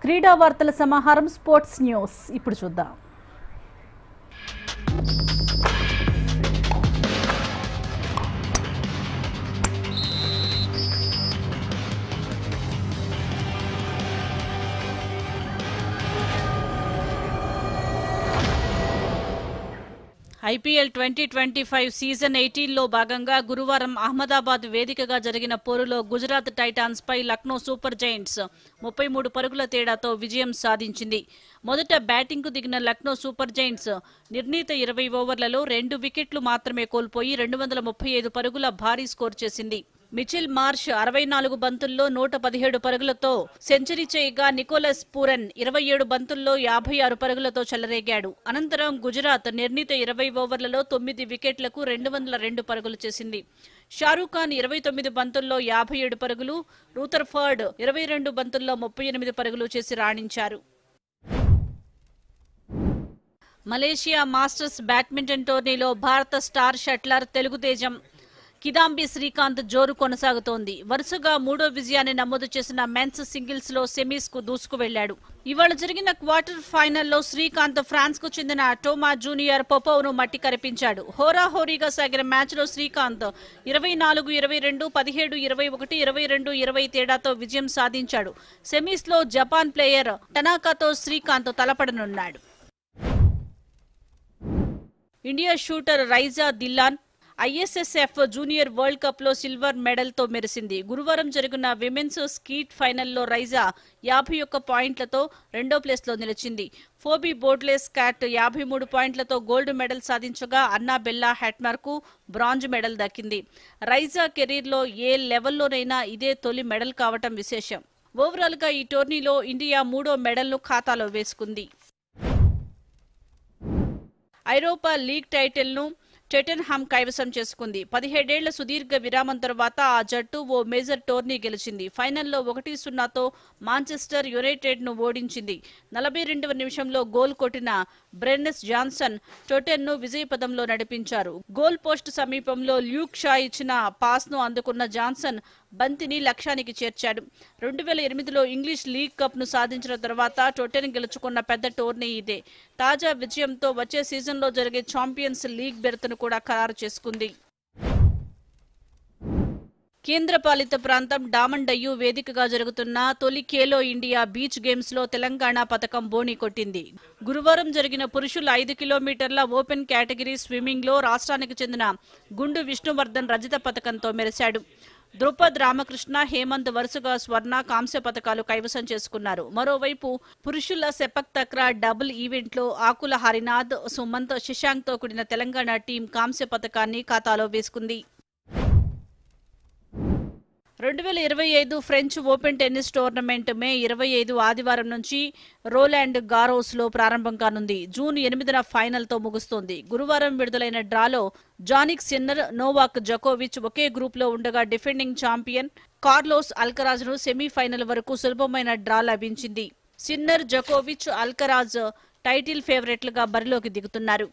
క్రీడా వార్తల సమాహారం స్పోర్ట్స్ న్యూస్ ఇప్పుడు చూద్దాం. ఐపీఎల్ 2025 సీజన్ 18లో భాగంగా గురువారం అహ్మదాబాద్ వేదికగా జరిగిన పోరులో గుజరాత్ టైటాన్స్ పై లక్నో సూపర్ జైంట్స్ 33 పరుగుల తేడాతో విజయం సాధించింది. మొదట బ్యాటింగ్కు దిగిన లక్నో సూపర్ జైంట్స్ నిర్ణీత 20 ఓవర్లలో 2 వికెట్లు మాత్రమే కోల్పోయి 235 పరుగుల భారీ స్కోర్ చేసింది. మిచెల్ మార్ష్ 64 బంతుల్లో 117 పరుగులతో సెంచరీ చేయగా నికోలస్ పూరన్ 27 బంతుల్లో 56 పరుగులతో చెలరేగాడు. అనంతరం గుజరాత్ నిర్ణీత 20 ఓవర్లలో 9 వికెట్లకు 202 పరుగులు చేసింది. షారూక్ ఖాన్ 29 బంతుల్లో 57 పరుగులు, రూథర్ఫర్డ్ 22 బంతుల్లో 38 పరుగులు చేసి రాణించారు. మలేషియా మాస్టర్స్ బ్యాడ్మింటన్ టోర్నీలో భారత స్టార్ షట్లర్ తెలుగు తేజం కిదాంబి శ్రీకాంత్ జోరు కొనసాగుతోంది. వరుసగా 3వ విజయాన్ని నమోదు చేసిన మెన్స్ సింగిల్స్ లో సెమీస్ కు దూసుకు వెళ్లాడు. ఇవాళ జరిగిన క్వార్టర్ ఫైనల్లో శ్రీకాంత్ ఫ్రాన్స్ కు చెందిన టోమా జూనియర్ పొపోవ్ ను మట్టి కరిపించాడు. హోరాహోరీగా సాగిన మ్యాచ్ లో శ్రీకాంత్ 24-22, 17-21, 22-20 తేడాతో విజయం సాధించాడు. సెమీస్ లో జపాన్ ప్లేయర్ టనాకాతో శ్రీకాంత్ తలపడనున్నాడు. India shooter Raiza Dhillon ISSF junior world cup లో సిల్వర్ మెడల్ తో మెరిసింది. గురువారం జరిగిన విమెన్స్ స్కీట్ ఫైనల్లో రైజా 51 పాయింట్లతో 2వ ప్లేస్ లో నిలిచింది. ఫోబీ బోర్డ్లెస్ క్యాట్ 53 పాయింట్లతో గోల్డ్ మెడల్ సాధించగా అన్నాబెల్లా హ్యాట్మర్ కు బ్రాంజ్ మెడల్ దక్కింది. రైజా కెరీర్ లో ఏ లెవెల్లోనైనా ఇదే తొలి మెడల్ కావటం విశేషం. ఓవరాల్ గా ఈ టోర్నీలో ఇండియా 3వ మెడల్ ను ఖాతాలో వేసుకుంది. ఐరోపా లీగ్ టైటిల్ ను టెటెన్హామ్ కైవసం చేసుకుంది. 17 ఏళ్ల సుదీర్ఘ విరామం తర్వాత ఆ జట్టు ఓ మేజర్ టోర్నీ గెలిచింది. ఫైనల్లో 1-0తో మాంచెస్టర్ యునైటెడ్ ను ఓడించింది. 42వ నిమిషంలో గోల్ కొట్టిన బ్రెన్నెస్ జాన్సన్ టొటెన్ ను విజయపథంలో నడిపించారు. గోల్ పోస్ట్ సమీపంలో ల్యూక్ షా ఇచ్చిన పాస్ ను అందుకున్న జాన్సన్ బంతిని లక్ష్యానికి చేర్చాడు. 2008లో ఇంగ్లీష్ లీగ్ కప్ ను సాధించిన తర్వాత టొటెన్ గెలుచుకున్న పెద్ద టోర్నీ ఇదే. తాజా విజయంతో వచ్చే సీజన్లో జరిగే ఛాంపియన్స్ లీగ్ బెర్త్ను కూడా ఖరారు చేసుకుంది. కేంద్రపాలిత ప్రాంతం డామండయ్యు వేదికగా జరుగుతున్న తొలి ఖేలో ఇండియా బీచ్ గేమ్స్ లో తెలంగాణ పతకం బోణి కొట్టింది. గురువారం జరిగిన పురుషుల 5 కిలోమీటర్ల ఓపెన్ కేటగిరీ స్విమ్మింగ్ లో రాష్ట్రానికి చెందిన గుండు విష్ణువర్ధన్ రజత పతకంతో మెరిశాడు. ద్రుపద్ రామకృష్ణ, హేమంత్ వరుసగా స్వర్ణ, కాంస్య పతకాలు కైవసం చేసుకున్నారు. మరోవైపు పురుషుల సెపక్ తక్రా డబుల్ ఈవెంట్లో ఆకుల హరినాథ్, సుమంత్, శశాంక్ తో కూడిన తెలంగాణ టీం కాంస్య పతకాన్ని ఖాతాలో వేసుకుంది. 2025 ఫ్రెంచ్ ఓపెన్ టెన్నిస్ టోర్నమెంట్ మే 25 ఆదివారం నుంచి రోలాండ్ గారోస్ లో ప్రారంభం కానుంది. జూన్ 8న ఫైనల్ తో ముగుస్తుంది. గురువారం విడుదలైన డ్రాలో జానిక్ సిన్నర్, నోవాక్ జకోవిచ్ ఒకే గ్రూప్ లో ఉండగా డిఫెండింగ్ ఛాంపియన్ కార్లోస్ అల్కరాజ్ ను సెమీఫైనల్ వరకు సులభమైన డ్రా లభించింది. సిన్నర్, జకోవిచ్, అల్కరాజ్ టైటిల్ ఫేవరెట్లుగా బరిలోకి దిగుతున్నారు.